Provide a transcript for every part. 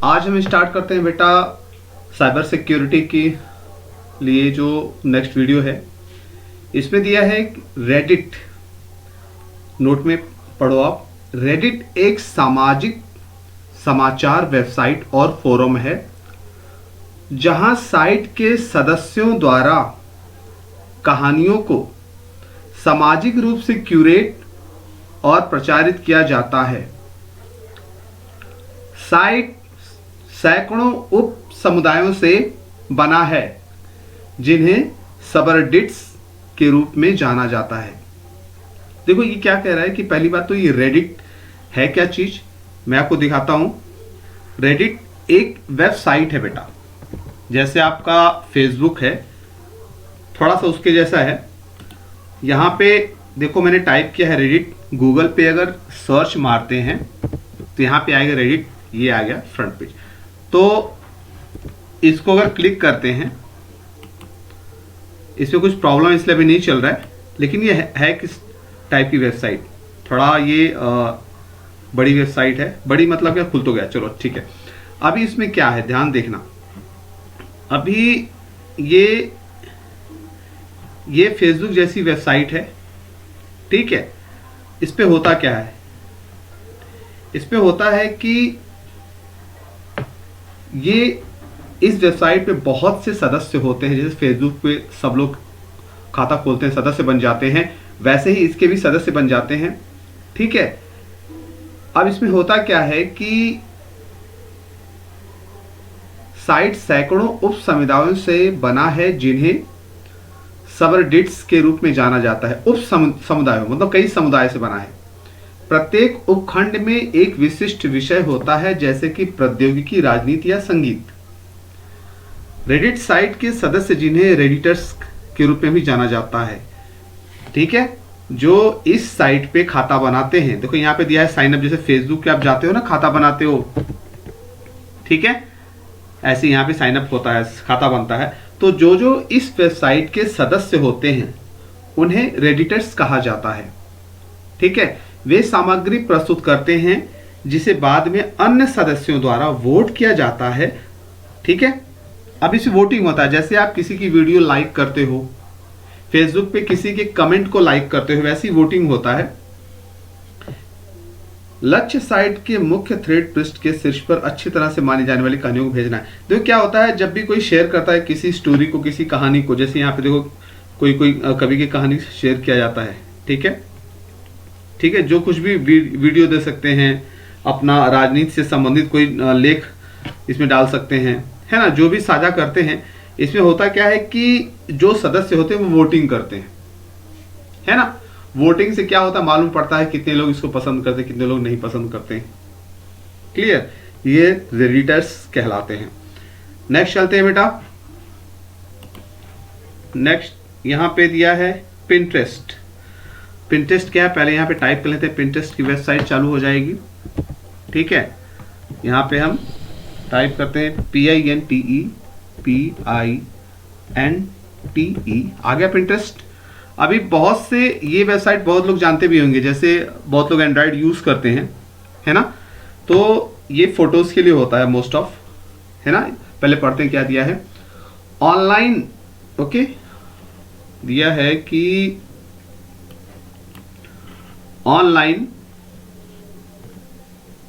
आज हम स्टार्ट करते हैं बेटा साइबर सिक्योरिटी के लिए जो नेक्स्ट वीडियो है। इसमें दिया है रेडिट, नोट में पढ़ो आप। रेडिट एक सामाजिक समाचार वेबसाइट और फोरम है जहां साइट के सदस्यों द्वारा कहानियों को सामाजिक रूप से क्यूरेट और प्रचारित किया जाता है। साइट सैकड़ों उप समुदायों से बना है जिन्हें सबरेडिट्स के रूप में जाना जाता है। देखो ये क्या कह रहा है कि पहली बात तो ये रेडिट है क्या चीज, मैं आपको दिखाता हूं। रेडिट एक वेबसाइट है बेटा, जैसे आपका फेसबुक है, थोड़ा सा उसके जैसा है। यहां पे देखो मैंने टाइप किया है रेडिट, गूगल पे अगर सर्च मारते हैं तो यहां पे आएगा रेडिट, ये आ गया फ्रंट पेज। तो इसको अगर क्लिक करते हैं, इसमें कुछ प्रॉब्लम इसलिए भी नहीं चल रहा है, लेकिन ये है किस टाइप की वेबसाइट, थोड़ा ये बड़ी वेबसाइट है। बड़ी मतलब क्या, खुल तो गया, चलो ठीक है। अभी इसमें क्या है ध्यान देखना। अभी ये फेसबुक जैसी वेबसाइट है, ठीक है। इस पे होता क्या है, इस पे होता है कि ये इस वेबसाइट पे बहुत से सदस्य होते हैं। जैसे फेसबुक पे सब लोग खाता खोलते हैं, सदस्य बन जाते हैं, वैसे ही इसके भी सदस्य बन जाते हैं, ठीक है। अब इसमें होता क्या है कि साइट सैकड़ों उप समुदायों से बना है जिन्हें सबरेडिट्स के रूप में जाना जाता है। उप समुदायों मतलब कई समुदाय से बना है। प्रत्येक उपखंड में एक विशिष्ट विषय होता है, जैसे कि प्रौद्योगिकी, राजनीति या संगीत। रेडिट साइट के सदस्य जिन्हें रेडिटर्स के रूप में भी जाना जाता है, ठीक है, जो इस साइट पे खाता बनाते हैं। देखो यहाँ पे दिया है साइन अप, जैसे फेसबुक पे आप जाते हो ना, खाता बनाते हो, ठीक है, ऐसे यहाँ पे साइन अप होता है, खाता बनता है। तो जो जो इस वेबसाइट के सदस्य होते हैं उन्हें रेडिटर्स कहा जाता है, ठीक है। वे सामग्री प्रस्तुत करते हैं जिसे बाद में अन्य सदस्यों द्वारा वोट किया जाता है, ठीक है। अब इस वोटिंग होता है, जैसे आप किसी की वीडियो लाइक करते हो, फेसबुक पे किसी के कमेंट को लाइक करते हो, वैसी वोटिंग होता है। लक्ष्य साइट के मुख्य थ्रेड पृष्ठ के शीर्ष पर अच्छी तरह से मानी जाने वाली कहानियों को भेजना है। देखो क्या होता है, जब भी कोई शेयर करता है किसी स्टोरी को, किसी कहानी को, जैसे यहाँ पे देखो कोई कवि की कहानी शेयर किया जाता है, ठीक है, ठीक है, जो कुछ भी वीडियो दे सकते हैं, अपना राजनीति से संबंधित कोई लेख इसमें डाल सकते हैं, है ना, जो भी साझा करते हैं। इसमें होता क्या है कि जो सदस्य होते हैं वो वोटिंग करते हैं, है ना। वोटिंग से क्या होता है मालूम पड़ता है कितने लोग इसको पसंद करते हैं, कितने लोग नहीं पसंद करते हैं, क्लियर। ये रेडिटर्स कहलाते हैं। नेक्स्ट चलते हैं बेटा। नेक्स्ट यहां पे दिया है पिंटरेस्ट। पिंटरेस्ट क्या है, पहले यहां पे टाइप कर लेते हैं, पिंटरेस्ट की वेबसाइट चालू हो जाएगी, ठीक है। यहां पे हम टाइप करते हैं PINTEPINTE, आ गया पिंटरेस्ट। अभी बहुत से ये वेबसाइट बहुत लोग जानते भी होंगे, जैसे बहुत लोग एंड्रॉइड यूज करते हैं, है ना। तो ये फोटोज के लिए होता है मोस्ट ऑफ, है ना। पहले पढ़ते हैं क्या दिया है। ऑनलाइन, ओके, दिया है कि ऑनलाइन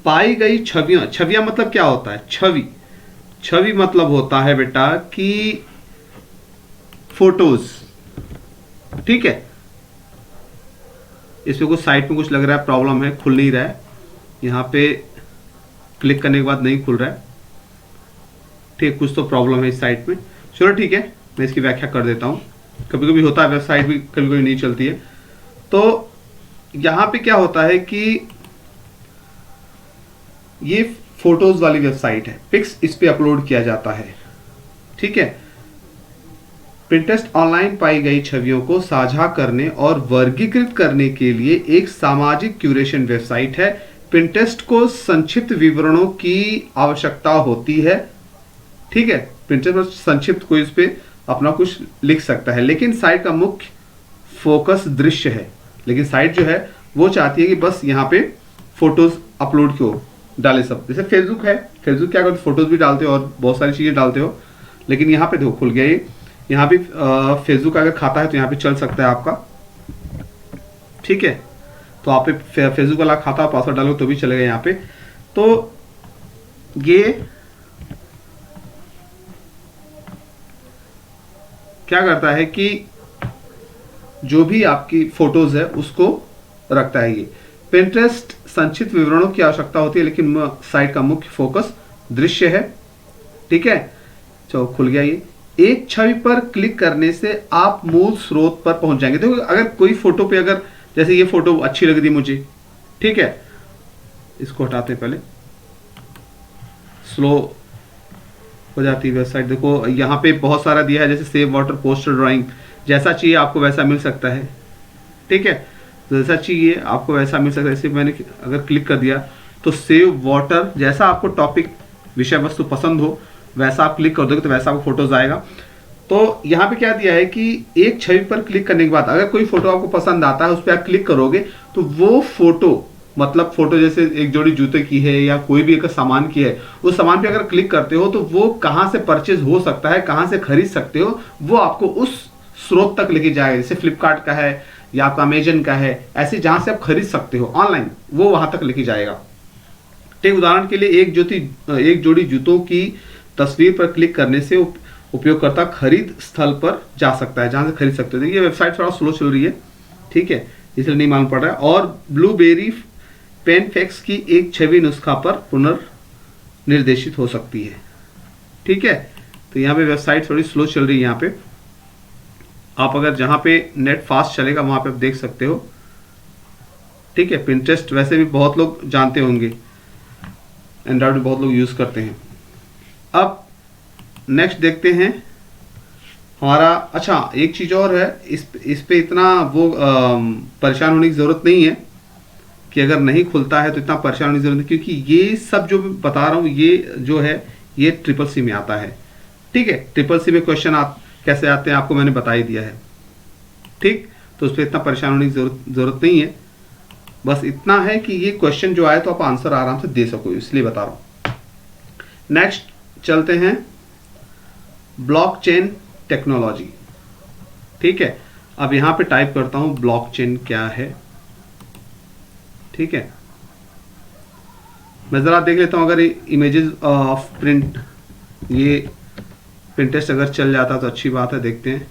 पाई गई छवियां, छवियां मतलब क्या होता है, छवि मतलब होता है बेटा कि फोटोज, ठीक है। इसमें कुछ साइट में कुछ लग रहा है प्रॉब्लम है, खुल नहीं रहा है, यहां पे क्लिक करने के बाद नहीं खुल रहा है, ठीक, कुछ तो प्रॉब्लम है इस साइट में। चलो ठीक है, मैं इसकी व्याख्या कर देता हूं। कभी कभी होता है वेबसाइट भी कभी कभी नहीं चलती है। तो यहां पे क्या होता है कि ये फोटोज वाली वेबसाइट है, पिक्स इस पे अपलोड किया जाता है, ठीक है। पिंटरेस्ट ऑनलाइन पाई गई छवियों को साझा करने और वर्गीकृत करने के लिए एक सामाजिक क्यूरेशन वेबसाइट है। पिंटरेस्ट को संक्षिप्त विवरणों की आवश्यकता होती है, ठीक है। पिंटरेस्ट पर संक्षिप्त कोई इस पे अपना कुछ लिख सकता है, लेकिन साइट का मुख्य फोकस दृश्य है। लेकिन साइट जो है वो चाहती है कि बस यहाँ पे फोटोज अपलोड क्यों डाले सब, जैसे फेसबुक है फेसबुक क्या करते हो, फोटोज भी डालते हो और बहुत सारी चीज़ें डालते हो, लेकिन यहाँ पे देखो खुल गया ये। यहाँ भी फेसबुक अगर खाता है तो यहाँ पे चल सकता है आपका, ठीक है। तो आप फेसबुक वाला खाता पासवर्ड डालो तो भी चलेगा यहाँ पे। तो ये क्या करता है कि जो भी आपकी फोटोज है उसको रखता है ये। पिंटरेस्ट संक्षिप्त विवरणों की आवश्यकता होती है, लेकिन साइट का मुख्य फोकस दृश्य है, ठीक है। चलो खुल गया ये। एक छवि पर क्लिक करने से आप मूल स्रोत पर पहुंच जाएंगे। देखो अगर कोई फोटो पे, अगर जैसे ये फोटो अच्छी लग रही मुझे, ठीक है, इसको हटाते हैं, पहले स्लो हो जाती है वेबसाइट। देखो यहाँ पे बहुत सारा दिया है, जैसे सेव वाटर, पोस्टर, ड्राइंग, जैसा चाहिए आपको वैसा मिल सकता है, ठीक है। जैसा चाहिए आपको वैसा मिल सकता है। जैसे मैंने अगर क्लिक कर दिया तो सेव वाटर, जैसा आपको टॉपिक विषय वस्तु पसंद हो वैसा आप क्लिक कर दोगे तो वैसा आपको फोटोज आएगा। तो यहाँ पे क्या दिया है कि एक छवि पर क्लिक करने के बाद अगर कोई फोटो आपको पसंद आता है, उस पर आप क्लिक करोगे तो वो फोटो, मतलब फोटो जैसे एक जोड़ी जूते की है या कोई भी एक सामान की है, उस सामान पे अगर क्लिक करते हो तो वो कहाँ से परचेज हो सकता है, कहाँ से खरीद सकते हो, वो आपको उस स्रोत तक लेके जाएगा। जैसे फ्लिपकार्ट का है या आपका अमेजन का है, ऐसे जहां से आप खरीद सकते हो ऑनलाइन, वो वहां तक लेके जाएगा। ठीक, उदाहरण के लिए एक जोड़ी जूतों की तस्वीर पर क्लिक करने से उपयोगकर्ता खरीद स्थल पर जा सकता है, जहां से खरीद सकते हो। ये वेबसाइट थोड़ा स्लो चल रही है, ठीक है, इसलिए नहीं मालूम पड़ रहा है। और ब्लूबेरी पेन फैक्स की एक छवि नुस्खा पर पुनर्निर्देशित हो सकती है, ठीक है। तो यहाँ पे वेबसाइट थोड़ी स्लो चल रही है। यहाँ पे आप अगर जहाँ पे नेट फास्ट चलेगा वहाँ पे आप देख सकते हो, ठीक है। पिंटरेस्ट वैसे भी बहुत लोग जानते होंगे, एंड्रॉइड में बहुत लोग यूज़ करते हैं। अब नेक्स्ट देखते हैं हमारा। अच्छा, एक चीज़ और है, इस पे इतना वो परेशान होने की ज़रूरत नहीं है कि अगर नहीं खुलता है तो इतना परेशान होने की ज़रूरत नहीं, क्योंकि ये सब जो बता रहा हूँ ये जो है ये CCC में आता है, ठीक है। CCC में क्वेश्चन कैसे आते हैं आपको मैंने बता ही दिया है, ठीक। तो उस पर इतना परेशान होने की ज़रूरत नहीं है। बस इतना है कि ये क्वेश्चन जो आए तो आप आंसर आराम से दे सको, इसलिए बता रहा हूँ। नेक्स्ट चलते हैं ब्लॉकचेन टेक्नोलॉजी, ठीक है। अब यहाँ पे टाइप करता हूँ ब्लॉकचेन क्या है, ठीक है। मैं ज़रा देख लेता हूँ अगर इमेजेस ऑफ प्रिंट, ये पिंटरेस्ट अगर चल जाता तो अच्छी बात है। देखते हैं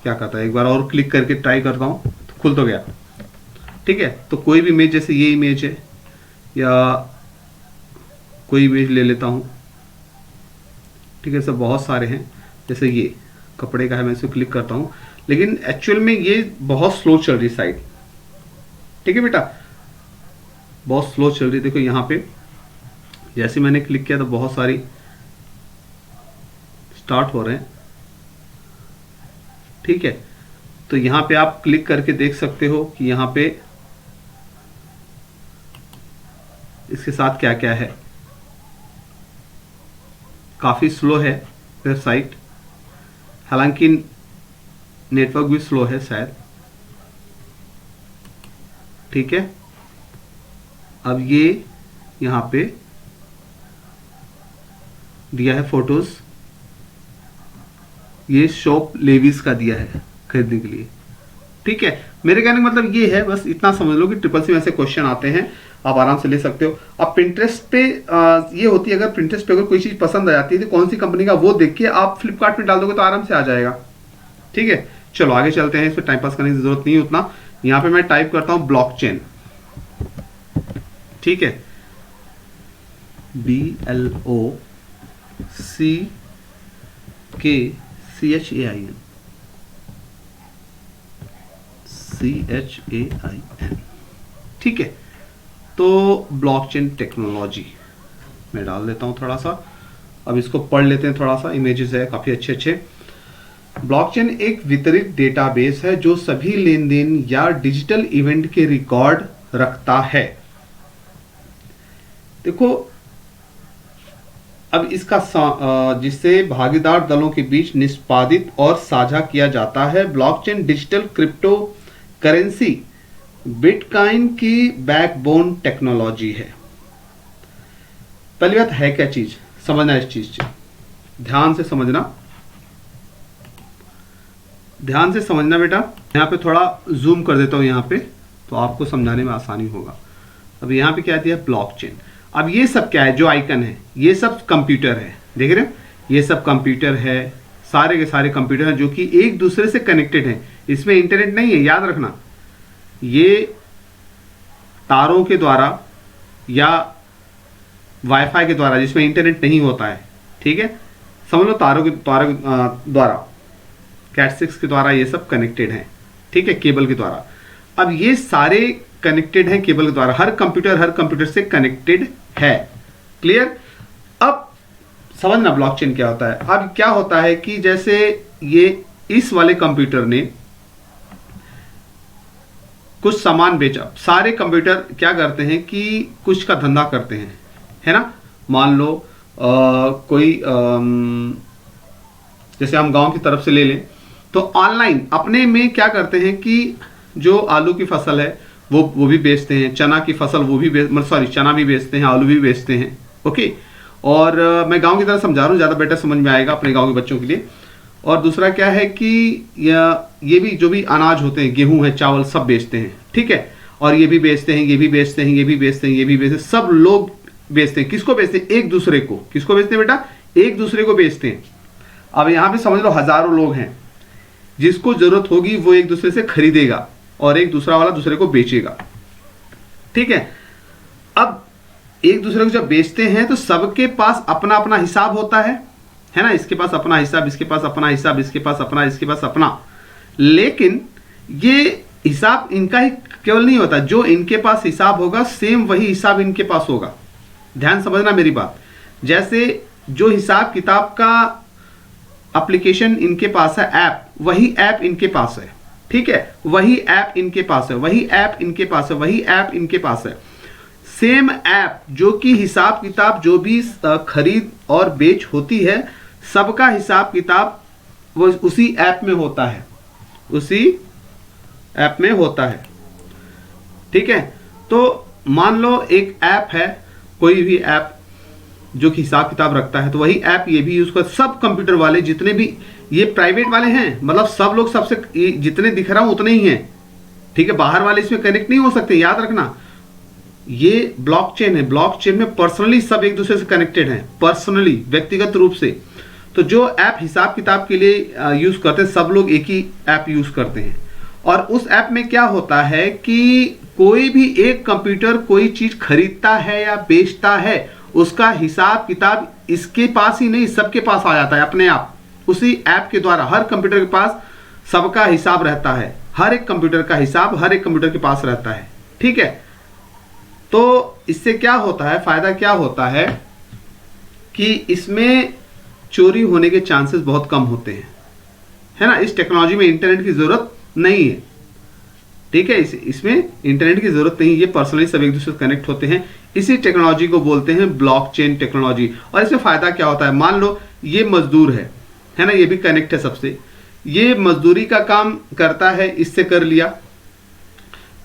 क्या कहता है, एक बार और क्लिक करके ट्राई करता हूँ, तो खुल तो गया, ठीक है। तो कोई भी इमेज, जैसे ये इमेज है या कोई इमेज ले लेता हूँ, ठीक है। सब बहुत सारे हैं, जैसे ये कपड़े का है, मैं इसे क्लिक करता हूँ, लेकिन एक्चुअल में ये बहुत स्लो चल रही साइट, ठीक है बेटा, बहुत स्लो चल रही। देखो यहाँ पे जैसे मैंने क्लिक किया तो बहुत सारी स्टार्ट हो रहे हैं, ठीक है। तो यहाँ पे आप क्लिक करके देख सकते हो कि यहाँ पे इसके साथ क्या क्या है। काफ़ी स्लो है वेबसाइट, हालांकि नेटवर्क भी स्लो है शायद, ठीक है। अब ये यहाँ पे दिया है फोटोज, ये शॉप लेविस का दिया है खरीदने के लिए, ठीक है। मेरे कहने का मतलब ये है, बस इतना समझ लो कि CCC में ऐसे क्वेश्चन आते हैं, आप आराम से ले सकते हो। अब पिंटरेस्ट पे ये होती है, अगर पिंटरेस्ट पे अगर कोई चीज़ पसंद आ जाती है तो कौन सी कंपनी का वो देख के आप फ्लिपकार्ट में डाल दोगे तो आराम से आ जाएगा, ठीक है। चलो आगे चलते हैं, इस पर टाइम पास करने की जरूरत नहीं है उतना। यहाँ पे मैं टाइप करता हूँ ब्लॉकचेन, ठीक है, BLOCKCHAIN, ठीक है। तो ब्लॉकचेन टेक्नोलॉजी मैं डाल देता हूँ थोड़ा सा। अब इसको पढ़ लेते हैं थोड़ा सा, इमेजेस है काफ़ी अच्छे अच्छे। ब्लॉकचेन एक वितरित डेटाबेस है जो सभी लेन देन या डिजिटल इवेंट के रिकॉर्ड रखता है। देखो अब इसका जिससे भागीदार दलों के बीच निष्पादित और साझा किया जाता है। Blockchain digital crypto currency bitcoin की बैकबोन टेक्नोलॉजी है। पहली बात है क्या चीज, समझना इस चीज से, ध्यान से समझना, ध्यान से समझना बेटा। यहाँ पे थोड़ा जूम कर देता हूँ यहाँ पे, तो आपको समझाने में आसानी होगा। अब यहाँ पे क्या दिया, ब्लॉकचेन। अब ये सब क्या है, जो आइकन है ये सब कंप्यूटर है, देख रहे हैं, ये सब कंप्यूटर है, सारे के सारे कंप्यूटर हैं जो कि एक दूसरे से कनेक्टेड हैं। इसमें इंटरनेट नहीं है, याद रखना। ये तारों के द्वारा या वाईफाई के द्वारा, जिसमें इंटरनेट नहीं होता है, ठीक है, समझ लो तारों के द्वारा कैट 6 के द्वारा ये सब कनेक्टेड हैं, ठीक है, केबल के द्वारा। अब ये सारे कनेक्टेड हैं केबल के द्वारा, हर कंप्यूटर से कनेक्टेड है। क्लियर? अब समझना ब्लॉकचेन क्या होता है। अब क्या होता है कि जैसे ये इस वाले कंप्यूटर ने कुछ सामान बेचा, सारे कंप्यूटर क्या करते हैं कि कुछ का धंधा करते हैं, है ना। मान लो कोई जैसे हम गांव की तरफ से ले लें, तो ऑनलाइन अपने में क्या करते हैं कि जो आलू की फसल है वो भी बेचते हैं, चना की फसल वो भी चना भी बेचते हैं, आलू भी बेचते हैं। ओके, और मैं गांव की तरह समझा रहा हूँ, ज़्यादा बेटर समझ में आएगा अपने गांव के बच्चों के लिए। और दूसरा क्या है कि ये भी जो भी अनाज होते हैं, गेहूं है, चावल, सब बेचते हैं, ठीक है। और ये भी बेचते हैं, ये भी बेचते हैं, ये भी बेचते हैं, ये भी बेचते हैं, सब लोग बेचते हैं। किसको बेचते हैं? एक दूसरे को। किसको बेचते हैं बेटा? एक दूसरे को बेचते हैं। अब यहाँ पे समझ लो हजारों लोग हैं, जिसको जरूरत होगी वो एक दूसरे से खरीदेगा और एक दूसरा वाला दूसरे को बेचेगा, ठीक है। अब एक दूसरे को जब बेचते हैं तो सबके पास अपना अपना हिसाब होता है ना। इसके पास अपना हिसाब, इसके पास अपना हिसाब, इसके पास अपना, इसके पास अपना। लेकिन ये हिसाब इनका ही केवल नहीं होता, जो इनके पास हिसाब होगा सेम वही हिसाब इनके पास होगा। ध्यान समझना मेरी बात। जैसे जो हिसाब किताब का एप्लीकेशन इनके पास है, ऐप, वही ऐप इनके पास है, ठीक है। वही ऐप इनके पास है, वही ऐप इनके पास है, वही ऐप इनके पास है। सेम ऐप जो कि हिसाब किताब जो भी खरीद और बेच होती है, सबका हिसाब किताब वो उसी ऐप में होता है, उसी ऐप में होता है, ठीक है। तो मान लो एक ऐप है, कोई भी ऐप जो कि हिसाब किताब रखता है, तो वही ऐप ये भी यूज कर, सब कंप्यूटर वाले जितने भी ये प्राइवेट वाले हैं, मतलब सब लोग सबसे जितने दिख रहा हूं उतने ही हैं, ठीक है। बाहर वाले इसमें कनेक्ट नहीं हो सकते, याद रखना। ये ब्लॉकचेन है, ब्लॉकचेन में पर्सनली सब एक दूसरे से कनेक्टेड हैं, पर्सनली, व्यक्तिगत रूप से। तो जो ऐप हिसाब किताब के लिए यूज करते हैं, सब लोग एक ही ऐप यूज करते हैं। और उस ऐप में क्या होता है कि कोई भी एक कंप्यूटर कोई चीज खरीदता है या बेचता है, उसका हिसाब किताब इसके पास ही नहीं, सबके पास आ जाता है अपने आप, उसी ऐप के द्वारा। हर कंप्यूटर के पास सबका हिसाब रहता है, हर एक कंप्यूटर का हिसाब हर एक कंप्यूटर के पास रहता है, ठीक है। तो इससे क्या होता है, फायदा क्या होता है कि इसमें चोरी होने के चांसेस बहुत कम होते हैं, है ना। इस टेक्नोलॉजी में इंटरनेट की जरूरत नहीं है, ठीक है। इसमें इंटरनेट की जरूरत नहीं, ये पर्सनली सब एक दूसरे से कनेक्ट होते हैं। इसी टेक्नोलॉजी को बोलते हैं ब्लॉकचेन टेक्नोलॉजी। और इसमें फायदा क्या होता है, मान लो ये मजदूर है ना, ये भी कनेक्ट है सबसे, ये मजदूरी का काम करता है, इससे कर लिया,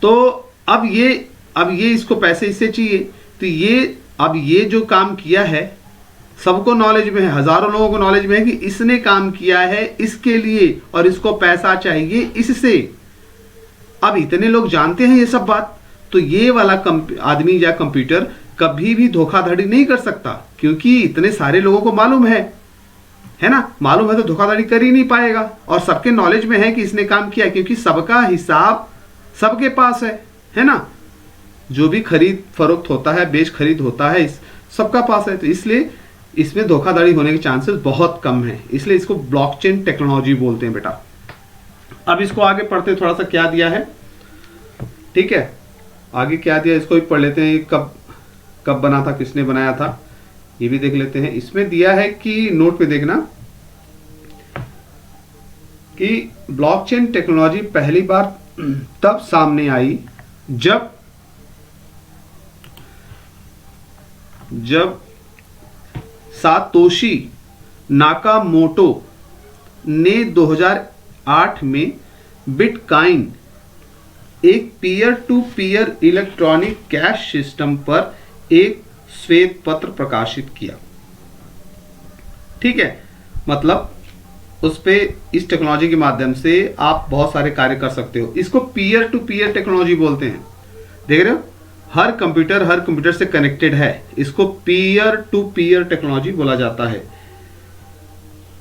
तो अब ये इसको पैसे इससे चाहिए, तो ये अब ये जो काम किया है सबको नॉलेज में है, हजारों लोगों को नॉलेज में है कि इसने काम किया है इसके लिए और इसको पैसा चाहिए इससे। अब इतने लोग जानते हैं ये सब बात, तो ये वाला आदमी या कंप्यूटर कभी भी धोखाधड़ी नहीं कर सकता, क्योंकि इतने सारे लोगों को मालूम है ना, मालूम है तो धोखाधड़ी कर ही नहीं पाएगा। और सबके नॉलेज में है कि इसने काम किया, क्योंकि सबका हिसाब सबके पास है ना। जो भी खरीद फरोख्त होता है, बेच खरीद होता है, इस सबका पास है, तो इसलिए इसमें धोखाधड़ी होने के चांसेस बहुत कम है, इसलिए इसको ब्लॉकचेन टेक्नोलॉजी बोलते हैं बेटा। अब इसको आगे पढ़ते थोड़ा सा क्या दिया है, ठीक है, आगे क्या दिया इसको भी पढ़ लेते हैं। कब बना था, किसने बनाया था, ये भी देख लेते हैं। इसमें दिया है कि नोट पे देखना कि ब्लॉकचेन टेक्नोलॉजी पहली बार तब सामने आई जब सातोशी नाकामोटो ने 2008 में बिटकॉइन, एक peer to peer electronic cash system पर एक श्वेत पत्र प्रकाशित किया। ठीक है, मतलब उस पे इस टेक्नोलॉजी के माध्यम से आप बहुत सारे कार्य कर सकते हो। इसको पीयर टू पीयर टेक्नोलॉजी बोलते हैं। देख रहे हो, हर कंप्यूटर से कनेक्टेड है, इसको पीयर टू पीयर टेक्नोलॉजी बोला जाता है।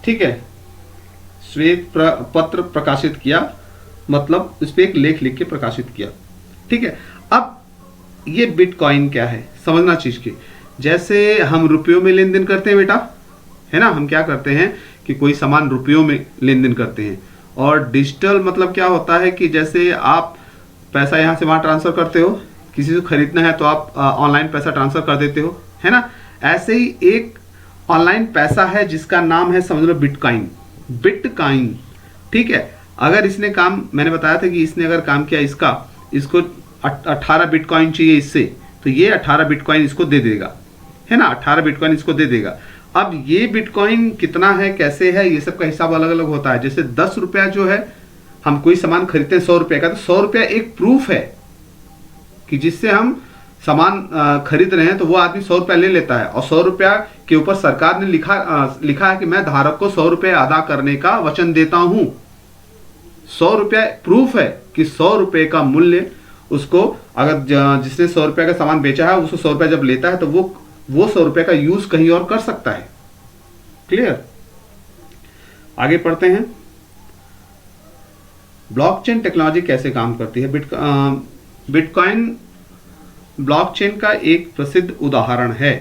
ठीक है, श्वेत पत्र प्रकाशित किया मतलब उस पर एक लेख लिख के प्रकाशित किया। ठीक है, अब ये बिटकॉइन क्या है समझना चीज की। जैसे हम रुपयों में लेन देन करते हैं बेटा, है ना, हम क्या करते हैं कि कोई सामान रुपयों में लेन देन करते हैं। और डिजिटल मतलब क्या होता है कि जैसे आप पैसा यहाँ से वहाँ ट्रांसफर करते हो, किसी से खरीदना है तो आप ऑनलाइन पैसा ट्रांसफर कर देते हो, है ना। ऐसे ही एक ऑनलाइन पैसा है जिसका नाम है, समझ लो, बिटकॉइन। बिटकॉइन, ठीक है। अगर इसने काम, मैंने बताया था कि इसने अगर काम किया इसको 18 बिटकॉइन चाहिए इससे, तो ये 18 बिटकॉइन इसको दे देगा, है ना, 18 बिटकॉइन इसको दे देगा। अब ये बिटकॉइन कितना है, कैसे है, ये सब का हिसाब अलग अलग होता है। जैसे 10 रुपया जो है, हम कोई सामान खरीदते हैं 100 रुपये का, तो 100 रुपया एक प्रूफ है कि जिससे हम सामान खरीद रहे हैं, तो वो आदमी 100 रुपया ले लेता है। और 100 रुपया के ऊपर सरकार ने लिखा है कि मैं धारक को 100 रुपये अदा करने का वचन देता हूं। 100 रुपया प्रूफ है कि 100 रुपये का मूल्य उसको, अगर जिसने 100 रुपये का सामान बेचा है, उसको 100 रुपया जब लेता है तो वो 100 रुपये का यूज कहीं और कर सकता है। क्लियर, आगे पढ़ते हैं। ब्लॉकचेन टेक्नोलॉजी कैसे काम करती है। बिटकॉइन ब्लॉकचेन का एक प्रसिद्ध उदाहरण है।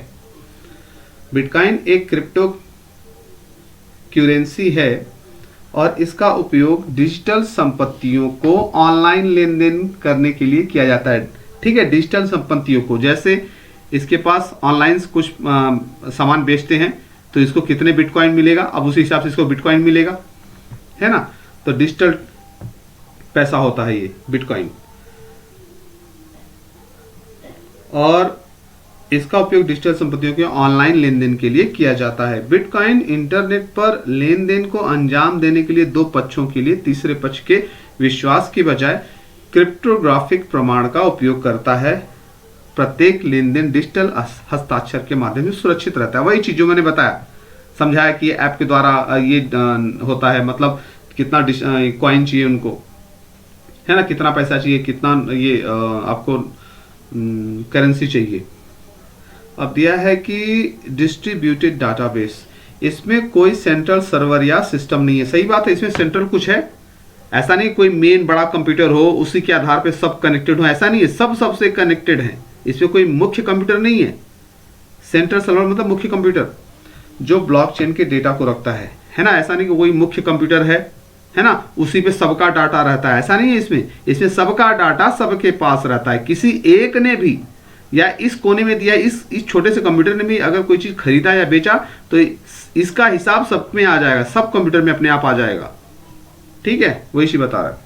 बिटकॉइन एक क्रिप्टो करेंसी है और इसका उपयोग डिजिटल संपत्तियों को ऑनलाइन लेन देन करने के लिए किया जाता है। ठीक है, डिजिटल संपत्तियों को, जैसे इसके पास ऑनलाइन कुछ सामान बेचते हैं तो इसको कितने बिटकॉइन मिलेगा, अब उसी हिसाब से इसको बिटकॉइन मिलेगा, है ना। तो डिजिटल पैसा होता है ये बिटकॉइन, और इसका उपयोग डिजिटल संपत्तियों के ऑनलाइन लेन देन के लिए किया जाता है। बिटकॉइन इंटरनेट पर लेन देन को अंजाम देने के लिए दो पक्षों के लिए तीसरे पक्ष के विश्वास की बजाय क्रिप्टोग्राफिक प्रमाण का उपयोग करता है। प्रत्येक लेन देन डिजिटल हस्ताक्षर के माध्यम से सुरक्षित रहता है। वही चीज जो मैंने बताया, समझाया कि ऐप के द्वारा ये होता है, मतलब कितना कॉइन चाहिए उनको, है ना, कितना पैसा चाहिए, कितना ये आपको करेंसी चाहिए। अब दिया है कि डिस्ट्रीब्यूटेड डाटाबेस, इसमें कोई सेंट्रल सर्वर या सिस्टम नहीं है। सही बात है, इसमें सेंट्रल कुछ है, ऐसा नहीं कोई मेन बड़ा कंप्यूटर हो उसी के आधार पे सब कनेक्टेड हो, ऐसा नहीं है। सब सबसे कनेक्टेड है, इसमें कोई मुख्य कंप्यूटर नहीं है। सेंट्रल सर्वर मतलब मुख्य कंप्यूटर जो ब्लॉकचेन के डेटा को रखता है ना। ऐसा नहीं कि कोई मुख्य कंप्यूटर है ना, उसी पे सबका डाटा रहता है, ऐसा नहीं है। इसमें सबका डाटा सबके पास रहता है। किसी एक ने भी, या इस कोने में दिया, इस छोटे से कंप्यूटर ने भी अगर कोई चीज खरीदा या बेचा तो इसका हिसाब सब में आ जाएगा, सब कंप्यूटर में अपने आप आ जाएगा। ठीक है, वही चीज बता रहा है।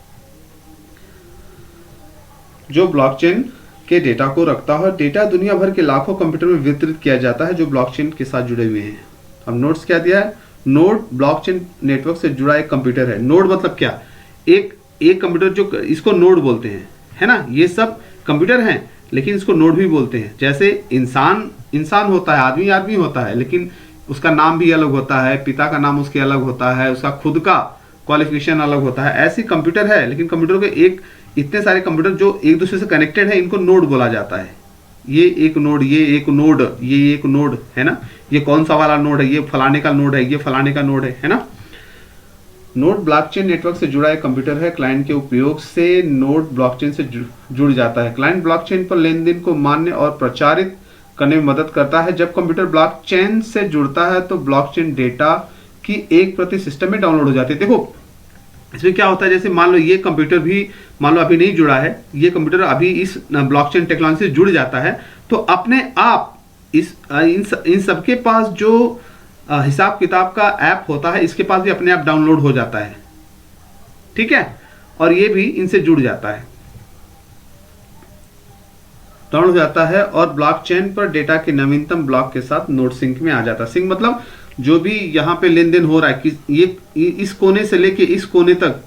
जो ब्लॉकचेन के डेटा को रखता है, डेटा दुनिया भर के लाखों कंप्यूटर में वितरित किया जाता है जो ब्लॉकचेन के साथ जुड़े हुए हैं। अब नोड्स क्या दिया है, नोड ब्लॉकचेन नेटवर्क से जुड़ा एक कंप्यूटर है। नोड मतलब क्या, एक कंप्यूटर, जो इसको नोड बोलते हैं, है ना। ये सब कंप्यूटर हैं लेकिन इसको नोड भी बोलते हैं। जैसे इंसान होता है, आदमी होता है, लेकिन उसका नाम भी अलग होता है, पिता का नाम उसके अलग होता है, उसका खुद का क्वालिफिकेशन अलग होता है। ऐसी कंप्यूटर है, लेकिन कंप्यूटर के इतने सारे कंप्यूटर जो एक दूसरे से कनेक्टेड है, इनको नोड बोला जाता है। ये एक नोड, ये एक नोड, ये एक नोड, है ना। ये कौन सा वाला नोड है, ये फलाने का नोड है, ये फलाने का नोड है ना। नोड ब्लॉकचेन नेटवर्क से जुड़ा एक कंप्यूटर है। क्लाइंट के उपयोग से नोड ब्लॉकचेन से जुड़ जाता है। क्लाइंट ब्लॉकचेन पर लेनदेन को मान्य और प्रचारित करने में मदद करता है। जब कंप्यूटर ब्लॉकचेन से जुड़ता है तो ब्लॉकचेन डेटा की एक प्रति सिस्टम में डाउनलोड हो जाती है। देखो इसमें क्या होता है, जैसे मान लो ये कंप्यूटर भी मान लो अभी नहीं जुड़ा है, ये कंप्यूटर अभी इस ब्लॉकचेन टेक्नोलॉजी से जुड़ जाता है, तो अपने आप इन सबके पास जो हिसाब किताब का ऐप होता है, इसके पास भी अपने आप डाउनलोड हो जाता है। ठीक है, और ये भी इनसे जुड़ जाता है, डाउनलोड हो जाता है, और ब्लॉकचेन पर डेटा के नवीनतम ब्लॉक के साथ नोड सिंक में आ जाता है। सिंक मतलब जो भी यहाँ पे लेन देन हो रहा है, कि ये इस कोने से लेके इस कोने तक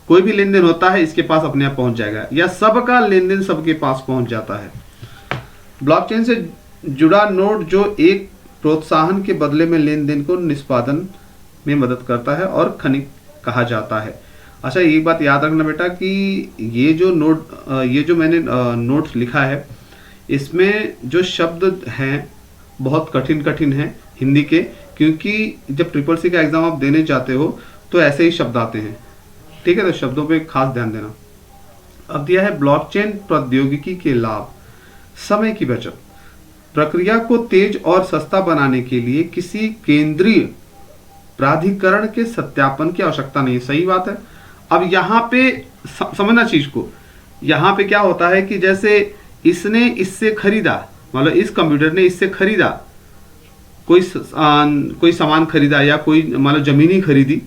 कोई भी लेन देन होता है, इसके पास अपने आप पहुंच जाएगा, या सबका लेन देन सबके पास पहुंच जाता है। ब्लॉकचेन से जुड़ा नोड जो एक प्रोत्साहन के बदले में लेन देन को निष्पादन में मदद करता है और खनिक कहा जाता है। अच्छा, एक बात याद रखना बेटा कि ये जो मैंने नोट्स लिखा है, इसमें जो शब्द हैं बहुत कठिन कठिन हैं हिंदी के, क्योंकि जब ट्रिपल सी का एग्ज़ाम आप देने जाते हो तो ऐसे ही शब्द आते हैं। ठीक है, तो शब्दों पे खास ध्यान देना। अब दिया है ब्लॉकचेन प्रौद्योगिकी के लाभ। समय की बचत, प्रक्रिया को तेज और सस्ता बनाने के लिए किसी केंद्रीय प्राधिकरण के सत्यापन की आवश्यकता नहीं है। सही बात है। अब यहाँ पे समझना चीज को, यहाँ पे क्या होता है कि जैसे इसने इससे खरीदा, मतलब इस कंप्यूटर ने इससे खरीदा, कोई सामान खरीदा या कोई मतलब जमीन ही खरीदी,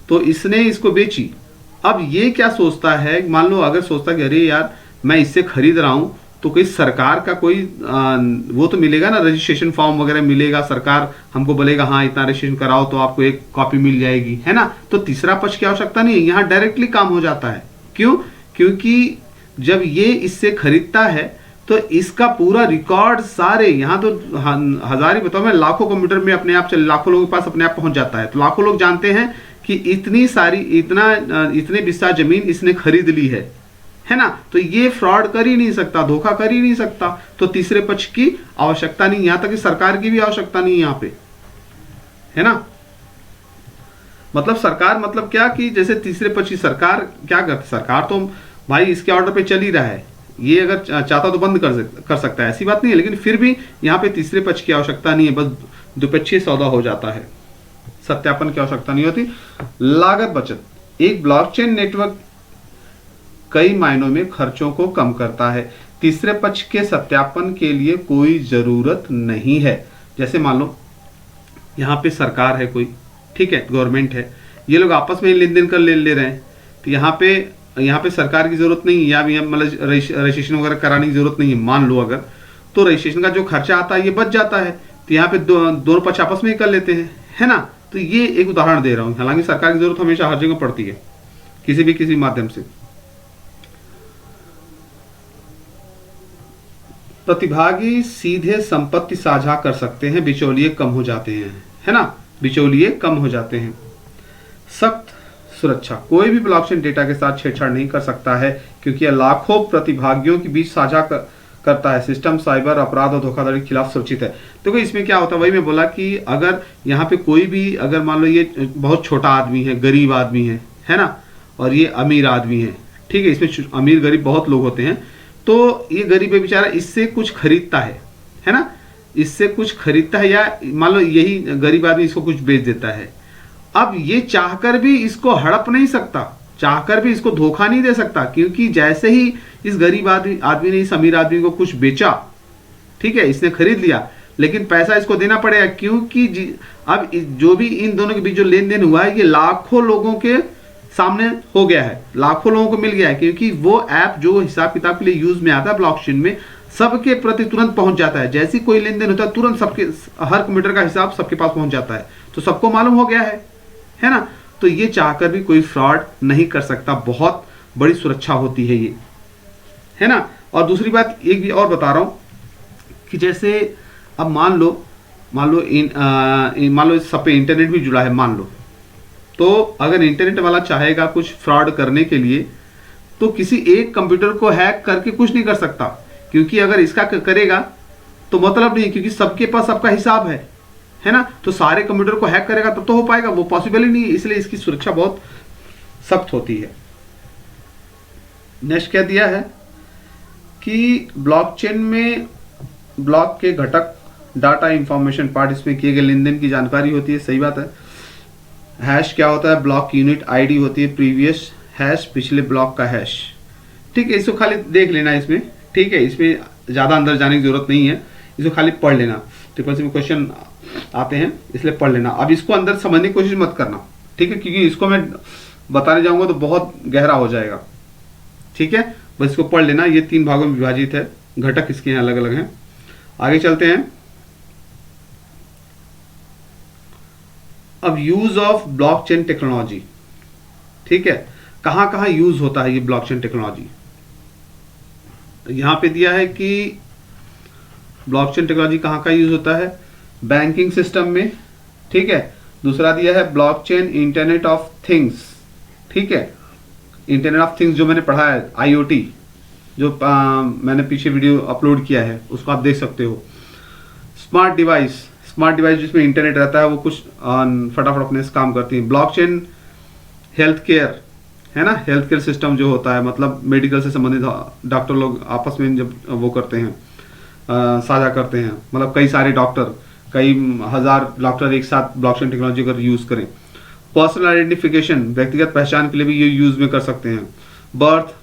तो इसने इसको बेची। अब ये क्या सोचता है, मान लो अगर सोचता कि अरे यार मैं इससे खरीद रहा हूं तो कोई सरकार का कोई वो तो मिलेगा ना, रजिस्ट्रेशन फॉर्म वगैरह मिलेगा, सरकार हमको बोलेगा हाँ इतना रजिस्ट्रेशन कराओ तो आपको एक कॉपी मिल जाएगी, है ना। तो तीसरा पक्ष की आवश्यकता नहीं है, यहाँ डायरेक्टली काम हो जाता है। क्यों? क्योंकि जब ये इससे खरीदता है तो इसका पूरा रिकॉर्ड सारे, यहाँ तो हजार ही बताओ मैं, लाखों कंप्यूटर में अपने आप लाखों लोगों के पास अपने आप पहुंच जाता है। तो लाखों लोग जानते हैं कि इतने विस्तार जमीन इसने खरीद ली है ना। तो ये फ्रॉड कर ही नहीं सकता, धोखा कर ही नहीं सकता। तो तीसरे पक्ष की आवश्यकता नहीं, यहां तक कि सरकार की भी आवश्यकता नहीं यहां पे, है ना। मतलब सरकार, मतलब क्या कि जैसे तीसरे पक्ष की सरकार क्या करती, सरकार तो भाई इसके ऑर्डर पे चल ही रहा है, ये अगर चाहता तो बंद कर सकता है, ऐसी बात नहीं है। लेकिन फिर भी यहाँ पे तीसरे पक्ष की आवश्यकता नहीं है, बस द्विपक्षीय सौदा हो जाता है, सत्यापन की आवश्यकता नहीं होती। लागत बचत, एक ब्लॉकचेन नेटवर्क कई मायनों में खर्चों को कम करता है। तीसरे पक्ष के सत्यापन के लिए कोई जरूरत नहीं है। जैसे मान लो यहाँ पे सरकार है कोई, ठीक है, गवर्नमेंट है, ये लोग आपस में लेन देन कर ले रहे हैं, तो यहाँ पे सरकार की जरूरत नहीं है, या मतलब रजिस्ट्रेशन वगैरह कराने की जरूरत नहीं है। मान लो अगर, तो रजिस्ट्रेशन का जो खर्चा आता है ये बच जाता है, तो यहाँ पे दोनों पक्ष आपस में ही कर लेते हैं, है ना। तो ये एक उदाहरण दे रहा हूँ। हालांकि सरकार की जरूरत हमेशा हर जगह पड़ती है, किसी माध्यम से। प्रतिभागी सीधे संपत्ति साझा कर सकते हैं, बिचौलिए कम हो जाते हैं, है ना, बिचौलिए कम हो जाते हैं। सख्त सुरक्षा, कोई भी ब्लॉकचेन डेटा के साथ छेड़छाड़ नहीं कर सकता है, क्योंकि यह लाखों प्रतिभागियों के बीच साझा करता है। सिस्टम साइबर अपराध और धोखाधड़ी के खिलाफ सुरक्षित है। देखो इसमें क्या होता है, वही मैं बोला कि अगर यहाँ पे कोई भी, अगर मान लो ये बहुत छोटा आदमी है, गरीब आदमी है ना, और ये अमीर आदमी है, ठीक है, इसमें अमीर गरीब बहुत लोग होते हैं, तो ये गरीब बेचारा इससे कुछ खरीदता है ना, इससे कुछ खरीदता है, या मान लो यही गरीब आदमी इसको कुछ बेच देता है। अब ये चाहकर भी इसको हड़प नहीं सकता, चाहकर भी इसको धोखा नहीं दे सकता, क्योंकि जैसे ही इस गरीब आदमी ने इस अमीर आदमी को कुछ बेचा, ठीक है, इसने खरीद लिया, लेकिन पैसा इसको देना पड़ेगा, क्योंकि अब जो भी इन दोनों के बीच जो लेन देन हुआ है ये लाखों लोगों के सामने हो गया है, लाखों लोगों को मिल गया है, क्योंकि वो ऐप जो हिसाब किताब के लिए यूज में आता है ब्लॉकचेन में, सबके प्रति तुरंत पहुंच जाता है। जैसी कोई लेन देन होता है तुरंत हर कंप्यूटर का हिसाब सबके पास पहुंच जाता है, तो सबको मालूम हो गया है ना। तो ये चाहकर भी कोई फ्रॉड नहीं कर सकता, बहुत बड़ी सुरक्षा होती है ये, है ना। और दूसरी बात एक भी और बता रहा हूं कि जैसे अब मान लो सब पे इंटरनेट भी जुड़ा है, मान लो, तो अगर इंटरनेट वाला चाहेगा कुछ फ्रॉड करने के लिए, तो किसी एक कंप्यूटर को हैक करके कुछ नहीं कर सकता, क्योंकि अगर इसका करेगा तो मतलब नहीं, क्योंकि सबके पास सबका हिसाब है ना। तो सारे कंप्यूटर को हैक करेगा तब तो हो पाएगा, वो पॉसिबल ही नहीं है, इसलिए इसकी सुरक्षा बहुत सख्त होती है। नेक्स्ट क्या दिया है कि ब्लॉकचेन में ब्लॉक के घटक, डाटा, इंफॉर्मेशन पार्ट, इसमें किए गए लेन देन की जानकारी होती है। सही बात है। हैश क्या होता है, ब्लॉक यूनिट आईडी होती है, प्रीवियस हैश, पिछले ब्लॉक का हैश, ठीक है। इसको खाली देख लेना इसमें, ठीक है, इसमें ज़्यादा अंदर जाने की जरूरत नहीं है, इसको खाली पढ़ लेना, ट्रिपल सी में क्वेश्चन आते हैं इसलिए पढ़ लेना। अब इसको अंदर समझने की कोशिश मत करना, ठीक है, क्योंकि इसको मैं बताने जाऊंगा तो बहुत गहरा हो जाएगा, ठीक है। बस इसको पढ़ लेना, ये 3 भागों में विभाजित है, घटक इसके यहाँ अलग अलग हैं। आगे चलते हैं। अब यूज ऑफ ब्लॉकचेन टेक्नोलॉजी, ठीक है, कहां कहां यूज होता है ये ब्लॉकचेन टेक्नोलॉजी। यहां पे दिया है कि ब्लॉकचेन टेक्नोलॉजी कहाँ का यूज होता है? बैंकिंग सिस्टम में, ठीक है। दूसरा दिया है ब्लॉकचेन इंटरनेट ऑफ थिंग्स, ठीक है। इंटरनेट ऑफ थिंग्स जो मैंने पढ़ा है, IoT, जो मैंने पीछे वीडियो अपलोड किया है उसको आप देख सकते हो। स्मार्ट डिवाइस जिसमें इंटरनेट रहता है, वो कुछ फटाफट अपने से काम करती है। ब्लॉकचेन हेल्थ केयर है ना, हेल्थ केयर सिस्टम जो होता है, मतलब मेडिकल से संबंधित डॉक्टर लोग आपस में जब वो करते हैं, साझा करते हैं, मतलब कई सारे डॉक्टर, कई हजार डॉक्टर एक साथ ब्लॉकचेन टेक्नोलॉजी अगर यूज करें। पर्सनल आइडेंटिफिकेशन, व्यक्तिगत पहचान के लिए भी ये यूज में कर सकते हैं। बर्थ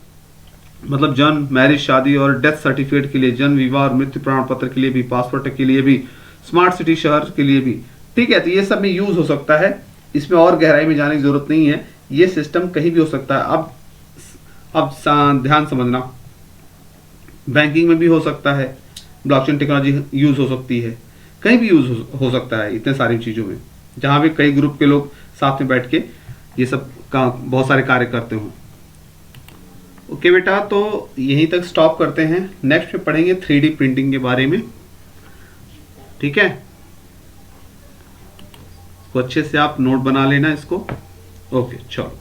मतलब जन्म, मैरिज, शादी और डेथ सर्टिफिकेट के लिए, जन्म, विवाह और मृत्यु प्रमाण पत्र के लिए भी, पासपोर्ट के लिए भी, स्मार्ट सिटी शहर के लिए भी, ठीक है। तो ये सब में यूज हो सकता है, इसमें और गहराई में जाने की जरूरत नहीं है, ये सिस्टम कहीं भी हो सकता है। अब ध्यान समझना, बैंकिंग में भी हो सकता है, ब्लॉकचेन टेक्नोलॉजी यूज हो सकती है, कहीं भी यूज हो सकता है, इतने सारी चीजों में, जहां भी कई ग्रुप के लोग साथ में बैठ के ये सब का बहुत सारे कार्य करते हो। ओके बेटा, तो यहीं तक स्टॉप करते हैं। नेक्स्ट में पढ़ेंगे 3D प्रिंटिंग के बारे में, ठीक है। तो अच्छे से आप नोट बना लेना इसको। ओके चलो।